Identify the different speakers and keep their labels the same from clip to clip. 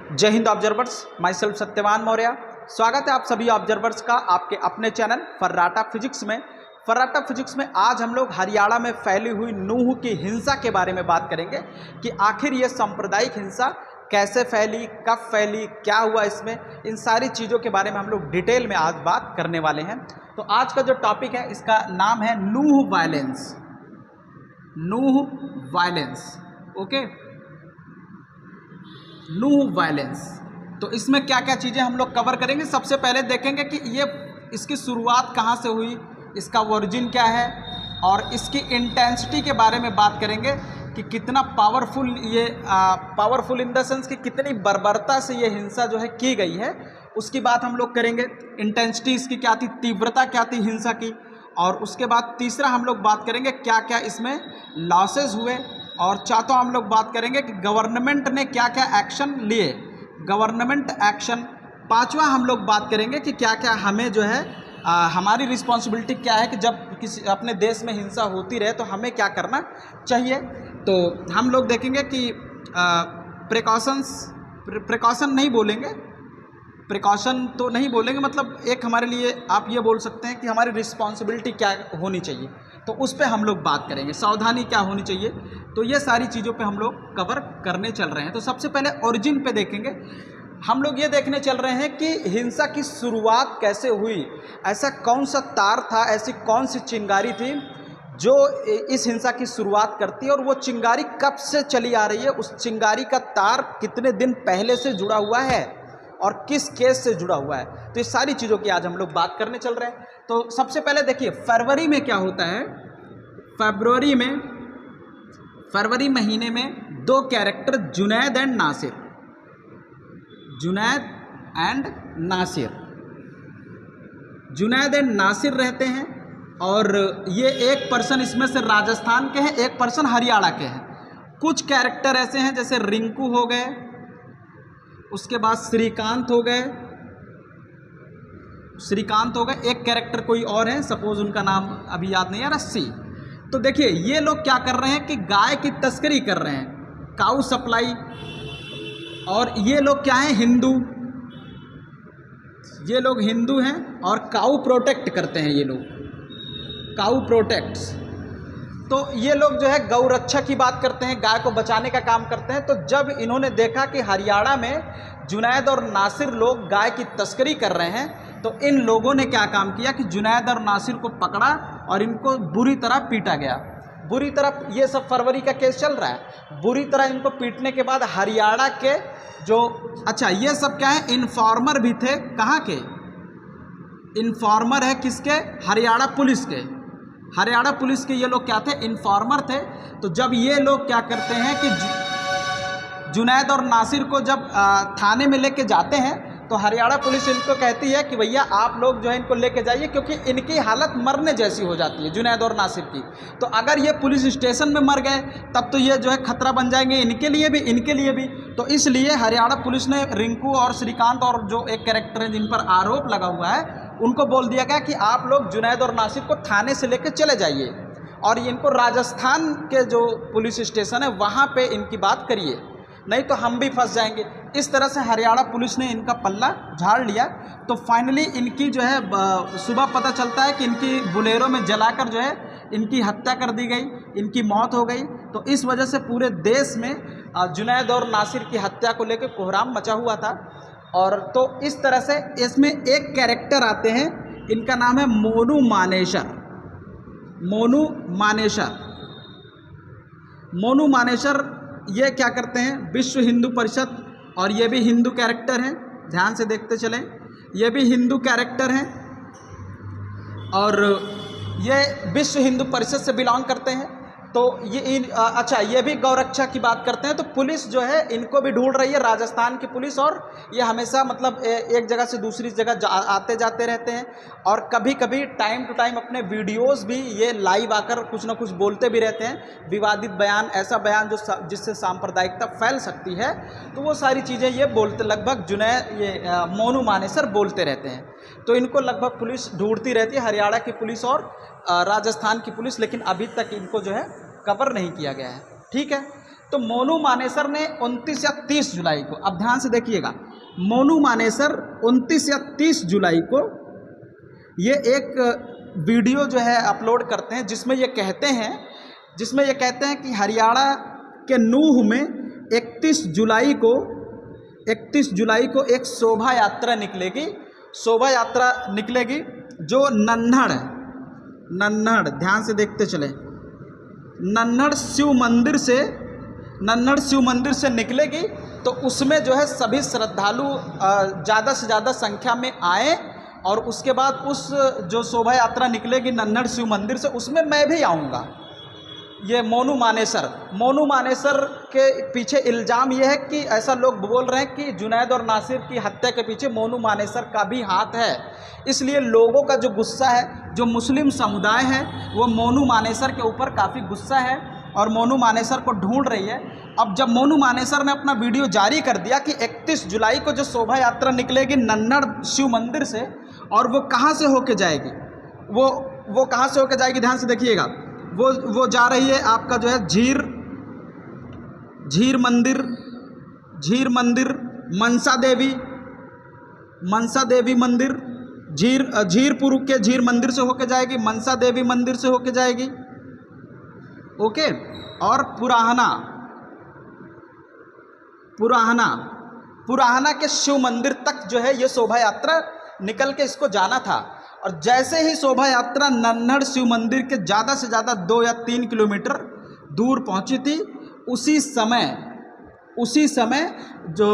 Speaker 1: जय Hind observers, my self Satyavan Maurya. स्वागत है आप सभी ऑब्जर्वर्स का आपके अपने चैनल फर्राटा फिजिक्स में। फर्राटा फिजिक्स में आज हम लोग हरियाणा में फैली हुई नूह की हिंसा के बारे में बात करेंगे कि आखिर ये सांप्रदायिक हिंसा कैसे फैली, कब फैली, क्या हुआ इसमें, इन सारी चीज़ों के बारे में हम लोग डिटेल में आज बात करने वाले हैं। तो आज का जो टॉपिक है इसका नाम है नूह वायलेंस। नूह वायलेंस, ओके, नूह वायलेंस। तो इसमें क्या क्या चीज़ें हम लोग कवर करेंगे। सबसे पहले देखेंगे कि ये इसकी शुरुआत कहाँ से हुई, इसका ओरिजिन क्या है, और इसकी इंटेंसिटी के बारे में बात करेंगे कि कितना पावरफुल ये पावरफुल इन द सेंस कि कितनी बर्बरता से ये हिंसा जो है की गई है, उसकी बात हम लोग करेंगे। इंटेंसिटी इसकी क्या थी, तीव्रता क्या थी हिंसा की, और उसके बाद तीसरा हम लोग बात करेंगे क्या क्या इसमें लॉसेस हुए, और चौथा हम लोग बात करेंगे कि गवर्नमेंट ने क्या क्या एक्शन लिए, गवर्नमेंट एक्शन। पांचवा हम लोग बात करेंगे कि क्या क्या हमें जो है हमारी रिस्पॉन्सिबिलिटी क्या है कि जब किसी अपने देश में हिंसा होती रहे तो हमें क्या करना चाहिए। तो हम लोग देखेंगे कि प्रिकॉशन नहीं बोलेंगे, प्रिकॉशन तो नहीं बोलेंगे, मतलब एक हमारे लिए आप ये बोल सकते हैं कि हमारी रिस्पॉन्सिबिलिटी क्या होनी चाहिए, तो उस पर हम लोग बात करेंगे। सावधानी क्या होनी चाहिए, तो ये सारी चीज़ों पे हम लोग कवर करने चल रहे हैं। तो सबसे पहले ओरिजिन पे देखेंगे। हम लोग ये देखने चल रहे हैं कि हिंसा की शुरुआत कैसे हुई, ऐसा कौन सा तार था, ऐसी कौन सी चिंगारी थी जो इस हिंसा की शुरुआत करती है, और वो चिंगारी कब से चली आ रही है, उस चिंगारी का तार कितने दिन पहले से जुड़ा हुआ है और किस केस से जुड़ा हुआ है। तो इस सारी चीज़ों की आज हम लोग बात करने चल रहे हैं। तो सबसे पहले देखिए फरवरी में क्या होता है। फरवरी महीने में दो character Junaid and Nasir, Junaid and Nasir, Junaid and Nasir रहते हैं, और ये एक पर्सन इसमें से राजस्थान के हैं, एक पर्सन हरियाणा के हैं। कुछ कैरेक्टर ऐसे हैं जैसे रिंकू हो गए, उसके बाद श्रीकांत हो गए, एक कैरेक्टर कोई और है, सपोज उनका नाम अभी याद नहीं है, रस्सी। तो देखिए ये लोग क्या कर रहे हैं कि गाय की तस्करी कर रहे हैं, काऊ सप्लाई। और ये लोग क्या हैं, हिंदू, ये लोग हिंदू हैं और काऊ प्रोटेक्ट करते हैं, ये लोग काऊ प्रोटेक्ट्स। तो ये लोग जो है गौ रक्षा की बात करते हैं, गाय को बचाने का काम करते हैं। तो जब इन्होंने देखा कि हरियाणा में जुनैद और नासिर लोग गाय की तस्करी कर रहे हैं, तो इन लोगों ने क्या काम किया कि जुनैद और नासिर को पकड़ा और इनको बुरी तरह पीटा गया, बुरी तरह। ये सब फरवरी का केस चल रहा है। बुरी तरह इनको पीटने के बाद हरियाणा के जो, अच्छा ये सब क्या है, इन्फॉर्मर भी थे, कहाँ के इन्फॉर्मर है, किसके, हरियाणा पुलिस के। हरियाणा पुलिस के ये लोग क्या थे, इन्फॉर्मर थे। तो जब ये लोग क्या करते हैं कि जुनैद और नासिर को जब थाने में लेके जाते हैं, तो हरियाणा पुलिस इनको कहती है कि भैया आप लोग जो है इनको लेके जाइए, क्योंकि इनकी हालत मरने जैसी हो जाती है, जुनैद और नासिर की। तो अगर ये पुलिस स्टेशन में मर गए तब तो ये जो है खतरा बन जाएंगे, इनके लिए भी, इनके लिए भी। तो इसलिए हरियाणा पुलिस ने रिंकू और श्रीकांत और जो एक कैरेक्टर है जिन पर आरोप लगा हुआ है, उनको बोल दिया गया कि आप लोग जुनैद और नासिर को थाने से लेकर चले जाइए, और इनको राजस्थान के जो पुलिस स्टेशन है वहाँ पे इनकी बात करिए, नहीं तो हम भी फंस जाएंगे। इस तरह से हरियाणा पुलिस ने इनका पल्ला झाड़ लिया। तो फाइनली इनकी जो है सुबह पता चलता है कि इनकी बुलेरो में जलाकर जो है इनकी हत्या कर दी गई, इनकी मौत हो गई। तो इस वजह से पूरे देश में जुनैद और नासिर की हत्या को लेकर कोहराम मचा हुआ था। और तो इस तरह से इसमें एक कैरेक्टर आते हैं, इनका नाम है मोनू मानेसर। मोनू मानेसर, मोनू मानेसर ये क्या करते हैं, विश्व हिंदू परिषद, और ये भी हिंदू कैरेक्टर हैं, ध्यान से देखते चलें, ये भी हिंदू कैरेक्टर हैं, और ये विश्व हिंदू परिषद से बिलोंग करते हैं। तो ये अच्छा, ये भी गौरक्षा की बात करते हैं। तो पुलिस जो है इनको भी ढूंढ रही है, राजस्थान की पुलिस, और ये हमेशा मतलब एक जगह से दूसरी जगह आते जाते रहते हैं, और कभी कभी टाइम टू टाइम अपने वीडियोस भी ये लाइव आकर कुछ ना कुछ बोलते भी रहते हैं, विवादित बयान, ऐसा बयान जो जिससे सांप्रदायिकता फैल सकती है। तो वो सारी चीज़ें ये बोलते, लगभग मोनू मानेसर बोलते रहते हैं। तो इनको लगभग पुलिस ढूंढती रहती है, हरियाणा की पुलिस और राजस्थान की पुलिस, लेकिन अभी तक इनको जो है कवर नहीं किया गया है। ठीक है, तो मोनू मानेसर ने 29 या 30 जुलाई को, अब ध्यान से देखिएगा, मोनू मानेसर 29 या 30 जुलाई को ये एक वीडियो जो है अपलोड करते हैं जिसमें ये कहते हैं कि हरियाणा के नूह में 31 जुलाई को एक शोभा यात्रा निकलेगी जो नन्हड़ ध्यान से देखते चले, नन्हड़ शिव मंदिर से निकलेगी। तो उसमें जो है सभी श्रद्धालु ज़्यादा से ज़्यादा संख्या में आए और उसके बाद उस जो शोभा यात्रा निकलेगी नन्हड़ शिव मंदिर से, उसमें मैं भी आऊँगा। ये मोनू मानेसर के पीछे इल्ज़ाम ये है कि ऐसा लोग बोल रहे हैं कि जुनैद और नासिर की हत्या के पीछे मोनू मानेसर का भी हाथ है। इसलिए लोगों का जो गुस्सा है, जो मुस्लिम समुदाय है, वो मोनू मानेसर के ऊपर काफ़ी गुस्सा है और मोनू मानेसर को ढूंढ रही है। अब जब मोनू मानेसर ने अपना वीडियो जारी कर दिया कि 31 जुलाई को जो शोभा यात्रा निकलेगी नन्हड़ शिव मंदिर से, और वो कहाँ से होके जाएगी, वो कहाँ से होके जाएगी, ध्यान से देखिएगा, वो जा रही है आपका जो है झीर मंदिर, मनसा देवी मंदिर, झीरपुर के झीर मंदिर से होके जाएगी, मनसा देवी मंदिर से होके जाएगी, ओके। और पुराहना के शिव मंदिर तक जो है ये शोभा यात्रा निकल के इसको जाना था। और जैसे ही शोभा यात्रा नन्हड़ शिव मंदिर के ज़्यादा से ज़्यादा 2 या 3 किलोमीटर दूर पहुंची थी, उसी समय जो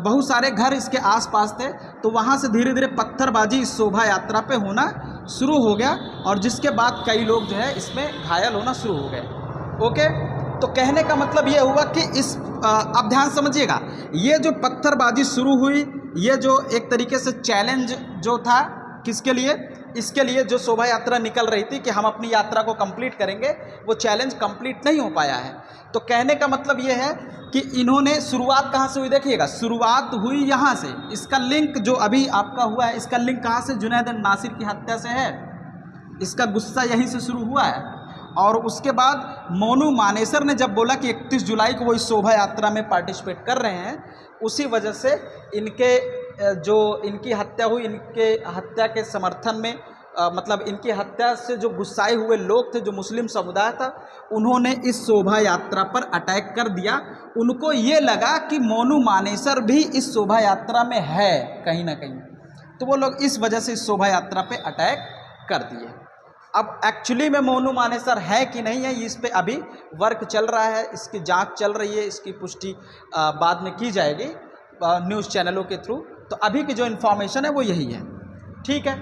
Speaker 1: बहुत सारे घर इसके आसपास थे, तो वहां से धीरे धीरे पत्थरबाजी इस शोभा यात्रा पे होना शुरू हो गया और जिसके बाद कई लोग जो है इसमें घायल होना शुरू हो गए, ओके। तो कहने का मतलब ये हुआ कि अब ध्यान समझिएगा, ये जो पत्थरबाजी शुरू हुई, ये जो एक तरीके से चैलेंज जो था किसके लिए, इसके लिए जो शोभा यात्रा निकल रही थी कि हम अपनी यात्रा को कंप्लीट करेंगे, वो चैलेंज कंप्लीट नहीं हो पाया है। तो कहने का मतलब ये है कि इन्होंने शुरुआत कहाँ से हुई, देखिएगा, शुरुआत हुई यहाँ से। इसका लिंक जो अभी आपका हुआ है, इसका लिंक कहाँ से, जुनैद नासिर की हत्या से है। इसका गुस्सा यहीं से शुरू हुआ है। और उसके बाद मोनू मानेसर ने जब बोला कि 31 जुलाई को वो इस शोभा यात्रा में पार्टिसिपेट कर रहे हैं, उसी वजह से इनकी हत्या हुई, इनके हत्या के समर्थन में मतलब इनकी हत्या से जो गुस्साए हुए लोग थे, जो मुस्लिम समुदाय था, उन्होंने इस शोभा यात्रा पर अटैक कर दिया। उनको ये लगा कि मोनू मानेसर भी इस शोभा यात्रा में है कहीं ना कहीं, तो वो लोग इस वजह से इस शोभा यात्रा पे अटैक कर दिए। अब एक्चुअली में मोनू मानेसर है कि नहीं है, इस पे अभी वर्क चल रहा है, इसकी जांच चल रही है, इसकी पुष्टि बाद में की जाएगी न्यूज़ चैनलों के थ्रू। तो अभी की जो इन्फॉर्मेशन है वो यही है, ठीक है।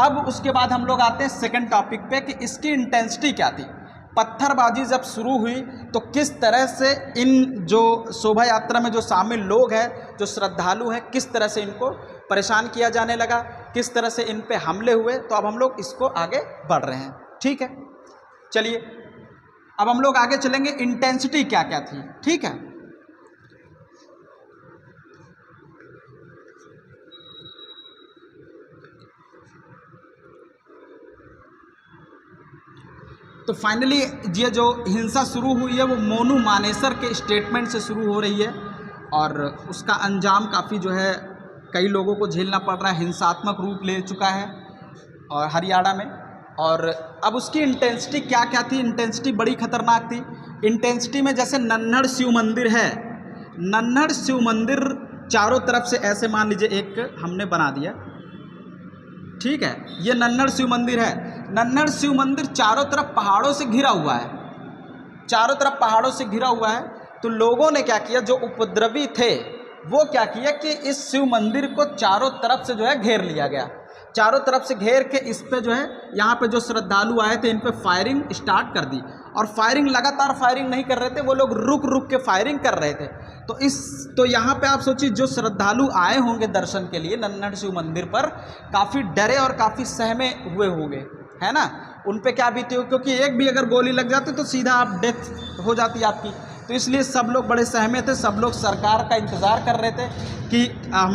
Speaker 1: अब उसके बाद हम लोग आते हैं सेकंड टॉपिक पे कि इसकी इंटेंसिटी क्या थी। पत्थरबाजी जब शुरू हुई तो किस तरह से इन जो शोभा यात्रा में जो शामिल लोग हैं, जो श्रद्धालु हैं, किस तरह से इनको परेशान किया जाने लगा, किस तरह से इन पे हमले हुए। तो अब हम लोग इसको आगे बढ़ रहे हैं, ठीक है। चलिए अब हम लोग आगे चलेंगे, इंटेंसिटी क्या क्या थी, ठीक है। तो फाइनली ये जो हिंसा शुरू हुई है वो मोनू मानेसर के स्टेटमेंट से शुरू हो रही है और उसका अंजाम काफ़ी जो है कई लोगों को झेलना पड़ रहा है, हिंसात्मक रूप ले चुका है और हरियाणा में। और अब उसकी इंटेंसिटी क्या क्या थी, इंटेंसिटी बड़ी खतरनाक थी। इंटेंसिटी में जैसे नन्हड़ शिव मंदिर है, नन्हड़ शिव मंदिर चारों तरफ से ऐसे मान लीजिए एक हमने बना दिया, ठीक है। ये नन्हड़ शिव मंदिर है, नन्हड़ शिव मंदिर चारों तरफ पहाड़ों से घिरा हुआ है, चारों तरफ पहाड़ों से घिरा हुआ है। तो लोगों ने क्या किया, जो उपद्रवी थे वो क्या किया कि इस शिव मंदिर को चारों तरफ से जो है घेर लिया गया, चारों तरफ से घेर के इस पे जो है यहाँ पे जो श्रद्धालु आए थे इन पे फायरिंग स्टार्ट कर दी। और फायरिंग लगातार फायरिंग नहीं कर रहे थे, वो लोग रुक रुक के फायरिंग कर रहे थे। तो यहाँ पे आप सोचिए जो श्रद्धालु आए होंगे दर्शन के लिए नन्हड़ शिव मंदिर पर, काफ़ी डरे और काफ़ी सहमे हुए होंगे, है ना। उन पे क्या बीती हो, क्योंकि एक भी अगर गोली लग जाती तो सीधा आप डेथ हो जाती आपकी। तो इसलिए सब लोग बड़े सहमे थे, सब लोग सरकार का इंतज़ार कर रहे थे कि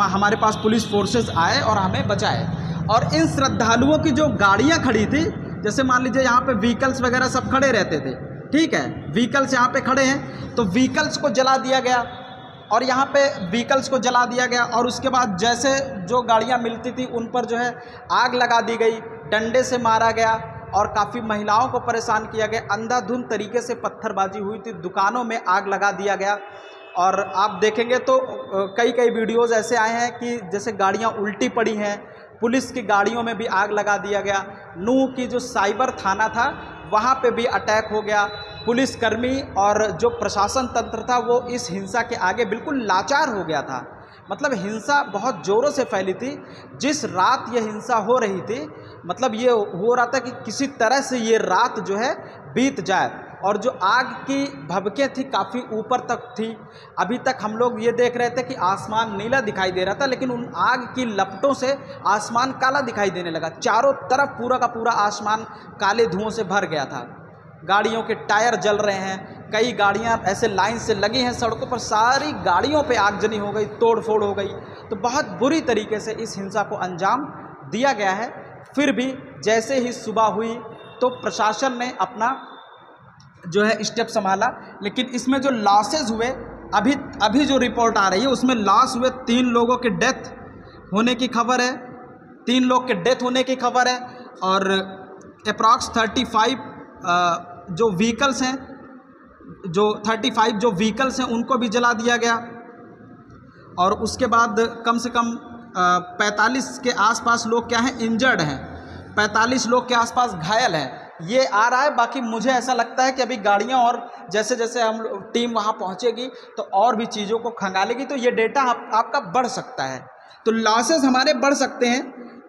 Speaker 1: हमारे पास पुलिस फोर्सेस आए और हमें बचाए। और इन श्रद्धालुओं की जो गाड़ियाँ खड़ी थी, जैसे मान लीजिए यहाँ पे व्हीकल्स वगैरह सब खड़े रहते थे, ठीक है, व्हीकल्स यहाँ पे खड़े हैं तो व्हीकल्स को जला दिया गया, और यहाँ पे व्हीकल्स को जला दिया गया। और उसके बाद जैसे जो गाड़ियाँ मिलती थी उन पर जो है आग लगा दी गई, डंडे से मारा गया और काफ़ी महिलाओं को परेशान किया गया। अंधाधुंध तरीके से पत्थरबाजी हुई थी, दुकानों में आग लगा दिया गया। और आप देखेंगे तो कई कई वीडियोज़ ऐसे आए हैं कि जैसे गाड़ियाँ उल्टी पड़ी हैं, पुलिस की गाड़ियों में भी आग लगा दिया गया। नूह की जो साइबर थाना था वहाँ पे भी अटैक हो गया। पुलिसकर्मी और जो प्रशासन तंत्र था वो इस हिंसा के आगे बिल्कुल लाचार हो गया था। मतलब हिंसा बहुत ज़ोरों से फैली थी। जिस रात ये हिंसा हो रही थी, मतलब ये हो रहा था कि किसी तरह से ये रात जो है बीत जाए। और जो आग की भभकें थी काफ़ी ऊपर तक थी। अभी तक हम लोग ये देख रहे थे कि आसमान नीला दिखाई दे रहा था, लेकिन उन आग की लपटों से आसमान काला दिखाई देने लगा। चारों तरफ पूरा का पूरा आसमान काले धुओं से भर गया था। गाड़ियों के टायर जल रहे हैं, कई गाड़ियां ऐसे लाइन से लगी हैं सड़कों पर, सारी गाड़ियों पे आगजनी हो गई, तोड़ फोड़ हो गई। तो बहुत बुरी तरीके से इस हिंसा को अंजाम दिया गया है। फिर भी जैसे ही सुबह हुई तो प्रशासन ने अपना जो है स्टेप संभाला, लेकिन इसमें जो लॉसेज हुए, अभी जो रिपोर्ट आ रही है उसमें लॉस हुए 3 लोगों के डेथ होने की खबर है। 3 लोग के डेथ होने की खबर है। और अप्रॉक्स 35 जो व्हीकल्स हैं, जो 35 जो व्हीकल्स हैं उनको भी जला दिया गया। और उसके बाद कम से कम 45 के आसपास लोग क्या हैं, इंजर्ड हैं। 45 लोग के आसपास घायल हैं, ये आ रहा है। बाकी मुझे ऐसा लगता है कि अभी गाड़ियां और जैसे जैसे हम टीम वहां पहुंचेगी तो और भी चीज़ों को खंगालेगी, तो ये डेटा आपका बढ़ सकता है, तो लॉसेस हमारे बढ़ सकते हैं।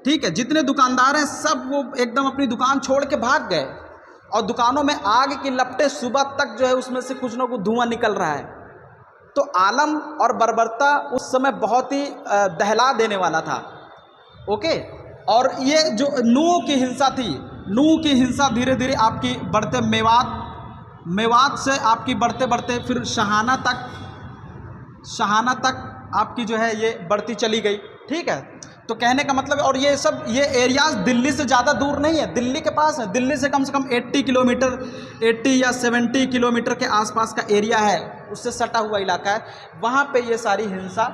Speaker 1: ठीक है, जितने दुकानदार हैं सब वो एकदम अपनी दुकान छोड़ के भाग गए, और दुकानों में आग की लपटें सुबह तक जो है उसमें से कुछ ना कुछ धुआं निकल रहा है। तो आलम और बर्बरता उस समय बहुत ही दहला देने वाला था। ओके, और ये जो नूह की हिंसा थी, नूह की हिंसा धीरे धीरे आपकी बढ़ते मेवात से आपकी बढ़ते बढ़ते फिर शहाना तक आपकी जो है ये बढ़ती चली गई। ठीक है, तो कहने का मतलब, और ये सब ये एरियाज दिल्ली से ज़्यादा दूर नहीं है, दिल्ली के पास है। दिल्ली से कम 80 किलोमीटर, 80 या 70 किलोमीटर के आसपास का एरिया है, उससे सटा हुआ इलाका है। वहाँ पे ये सारी हिंसा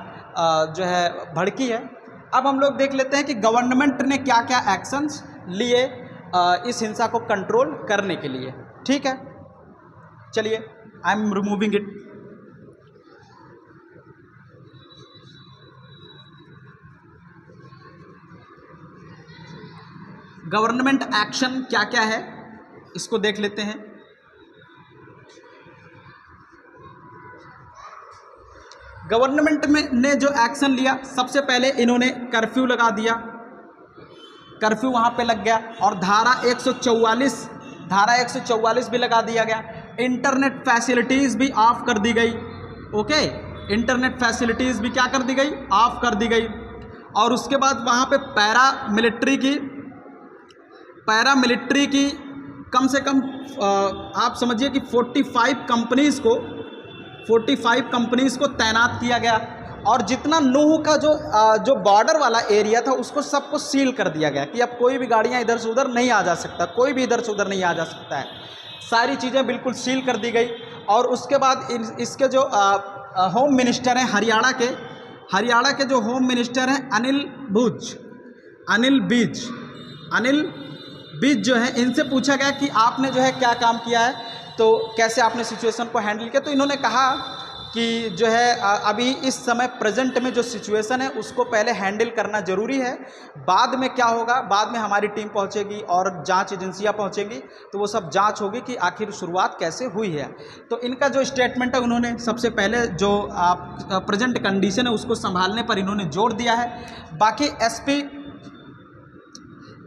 Speaker 1: जो है भड़की है। अब हम लोग देख लेते हैं कि गवर्नमेंट ने क्या क्या एक्शंस लिए इस हिंसा को कंट्रोल करने के लिए। ठीक है, चलिए, I am removing it. Government action क्या क्या है इसको देख लेते हैं। गवर्नमेंट ने जो एक्शन लिया, सबसे पहले इन्होंने कर्फ्यू लगा दिया, कर्फ्यू वहाँ पे लग गया। और धारा 144 भी लगा दिया गया। इंटरनेट फैसिलिटीज़ भी ऑफ कर दी गई। ओके, इंटरनेट फैसिलिटीज़ भी क्या कर दी गई, ऑफ कर दी गई। और उसके बाद वहाँ पे पैरामिलिट्री की कम से कम आप समझिए कि 45 कंपनीज़ को तैनात किया गया। और जितना नूह का जो बॉर्डर वाला एरिया था उसको सबको सील कर दिया गया कि अब कोई भी गाड़ियाँ इधर से उधर नहीं आ जा सकता, कोई भी इधर से उधर नहीं आ जा सकता है। सारी चीज़ें बिल्कुल सील कर दी गई। और उसके बाद इसके जो होम मिनिस्टर हैं हरियाणा के जो होम मिनिस्टर हैं अनिल विज जो है, इनसे पूछा गया कि आपने जो है क्या काम किया है, तो कैसे आपने सिचुएशन को हैंडल किया। तो इन्होंने कहा कि जो है अभी इस समय प्रेजेंट में जो सिचुएशन है उसको पहले हैंडल करना ज़रूरी है। बाद में क्या होगा, बाद में हमारी टीम पहुंचेगी और जांच एजेंसियां पहुंचेंगी, तो वो सब जांच होगी कि आखिर शुरुआत कैसे हुई है। तो इनका जो स्टेटमेंट है, उन्होंने सबसे पहले जो प्रेजेंट कंडीशन है उसको संभालने पर इन्होंने जोर दिया है। बाकी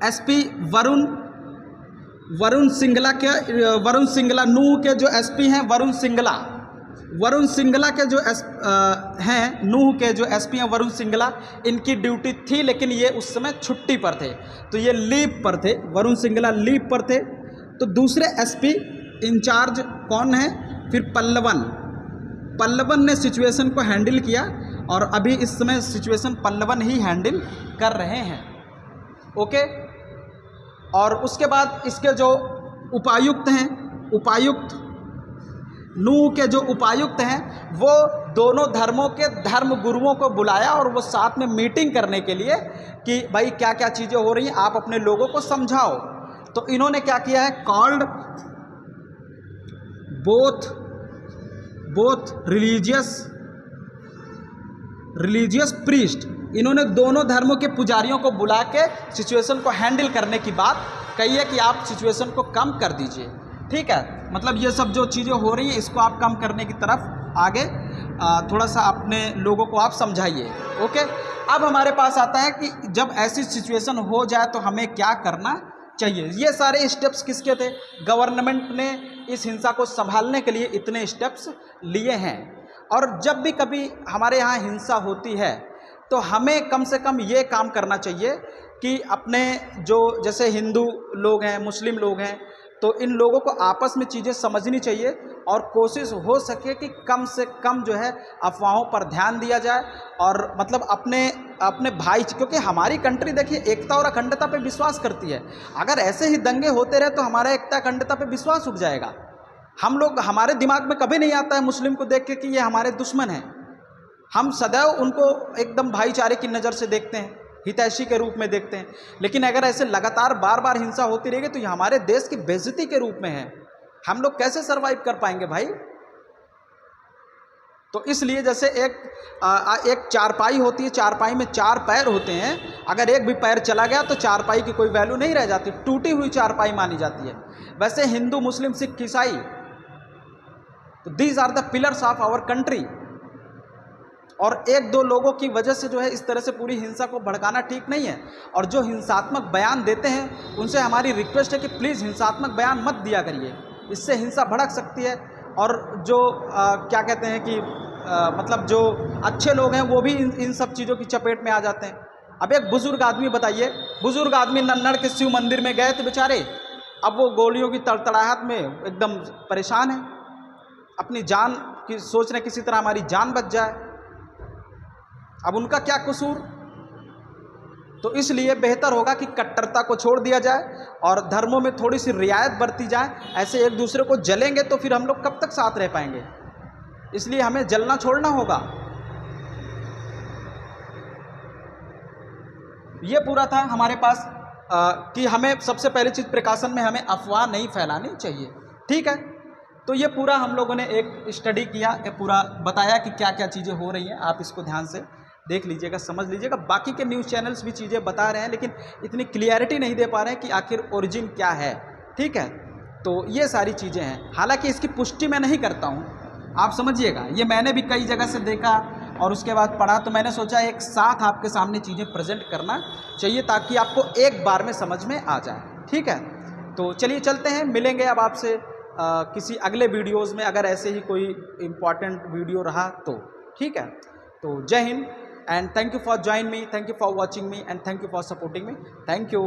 Speaker 1: एसपी वरुण सिंगला नूह के जो एसपी हैं, वरुण सिंगला के जो हैं नूह के जो एसपी हैं वरुण सिंगला, इनकी ड्यूटी थी लेकिन ये उस समय छुट्टी पर थे, तो ये लीव पर थे, वरुण सिंगला लीव पर थे। तो दूसरे एसपी इंचार्ज कौन है, फिर पल्लवन ने सिचुएशन को हैंडल किया, और अभी इस समय सिचुएशन पल्लवन ही हैंडल कर रहे हैं। ओके, और उसके बाद इसके जो उपायुक्त हैं, नूह के जो उपायुक्त हैं वो दोनों धर्मों के धर्म गुरुओं को बुलाया और वो साथ में मीटिंग करने के लिए कि भाई क्या क्या चीज़ें हो रही हैं, आप अपने लोगों को समझाओ। तो इन्होंने क्या किया है, कॉल्ड बोथ रिलीजियस प्रीस्ट, इन्होंने दोनों धर्मों के पुजारियों को बुला के सिचुएशन को हैंडल करने की बात कही है कि आप सिचुएशन को कम कर दीजिए। ठीक है, मतलब ये सब जो चीज़ें हो रही हैं इसको आप कम करने की तरफ आगे थोड़ा सा अपने लोगों को आप समझाइए। ओके, अब हमारे पास आता है कि जब ऐसी सिचुएशन हो जाए तो हमें क्या करना चाहिए। ये सारे स्टेप्स किसके थे, गवर्नमेंट ने इस हिंसा को संभालने के लिए इतने स्टेप्स लिए हैं। और जब भी कभी हमारे यहाँ हिंसा होती है तो हमें कम से कम ये काम करना चाहिए कि अपने जो जैसे हिंदू लोग हैं, मुस्लिम लोग हैं, तो इन लोगों को आपस में चीज़ें समझनी चाहिए और कोशिश हो सके कि कम से कम जो है अफवाहों पर ध्यान दिया जाए और मतलब अपने भाई, क्योंकि हमारी कंट्री देखिए एकता और अखंडता पे विश्वास करती है। अगर ऐसे ही दंगे होते रहे तो हमारा एकता अखंडता पे विश्वास उठ जाएगा। हम लोग, हमारे दिमाग में कभी नहीं आता है मुस्लिम को देख के कि ये हमारे दुश्मन हैं। हम सदैव उनको एकदम भाईचारे की नज़र से देखते हैं, हितैषी के रूप में देखते हैं। लेकिन अगर ऐसे लगातार बार बार हिंसा होती रहेगी तो ये हमारे देश की बेइज्जती के रूप में है। हम लोग कैसे सरवाइव कर पाएंगे भाई। तो इसलिए जैसे एक चारपाई होती है, चारपाई में 4 पैर होते हैं, अगर एक भी पैर चला गया तो चारपाई की कोई वैल्यू नहीं रह जाती, टूटी हुई चारपाई मानी जाती है। वैसे हिंदू, मुस्लिम, सिख, ईसाई, तो these are the pillars of our country. और 1-2 लोगों की वजह से जो है इस तरह से पूरी हिंसा को भड़काना ठीक नहीं है। और जो हिंसात्मक बयान देते हैं उनसे हमारी रिक्वेस्ट है कि प्लीज़ हिंसात्मक बयान मत दिया करिए, इससे हिंसा भड़क सकती है। और जो क्या कहते हैं कि मतलब जो अच्छे लोग हैं वो भी इन सब चीज़ों की चपेट में आ जाते हैं। अब एक बुज़ुर्ग आदमी बताइए, बुज़ुर्ग आदमी नन्नड़ के शिव मंदिर में गए थे बेचारे, अब वो गोलियों की तड़तड़ाहट में एकदम परेशान है, अपनी जान की सोच रहे किसी तरह हमारी जान बच जाए। अब उनका क्या कसूर। तो इसलिए बेहतर होगा कि कट्टरता को छोड़ दिया जाए और धर्मों में थोड़ी सी रियायत बरती जाए। ऐसे एक दूसरे को जलेंगे तो फिर हम लोग कब तक साथ रह पाएंगे। इसलिए हमें जलना छोड़ना होगा। ये पूरा था हमारे पास कि हमें सबसे पहली चीज़ प्रिकॉशन में हमें अफवाह नहीं फैलानी चाहिए। ठीक है, तो ये पूरा हम लोगों ने एक स्टडी किया, ये पूरा बताया कि क्या क्या चीज़ें हो रही हैं। आप इसको ध्यान से देख लीजिएगा, समझ लीजिएगा। बाकी के न्यूज़ चैनल्स भी चीज़ें बता रहे हैं लेकिन इतनी क्लियरिटी नहीं दे पा रहे हैं कि आखिर ओरिजिन क्या है। ठीक है, तो ये सारी चीज़ें हैं। हालांकि इसकी पुष्टि मैं नहीं करता हूँ, आप समझिएगा। ये मैंने भी कई जगह से देखा और उसके बाद पढ़ा, तो मैंने सोचा एक साथ आपके सामने चीज़ें प्रेजेंट करना चाहिए ताकि आपको एक बार में समझ में आ जाए। ठीक है, तो चलिए चलते हैं, मिलेंगे अब आपसे किसी अगले वीडियोज़ में, अगर ऐसे ही कोई इम्पॉर्टेंट वीडियो रहा तो। ठीक है, तो जय Hind and thank you for join me, thank you for watching me and thank you for supporting me. Thank you.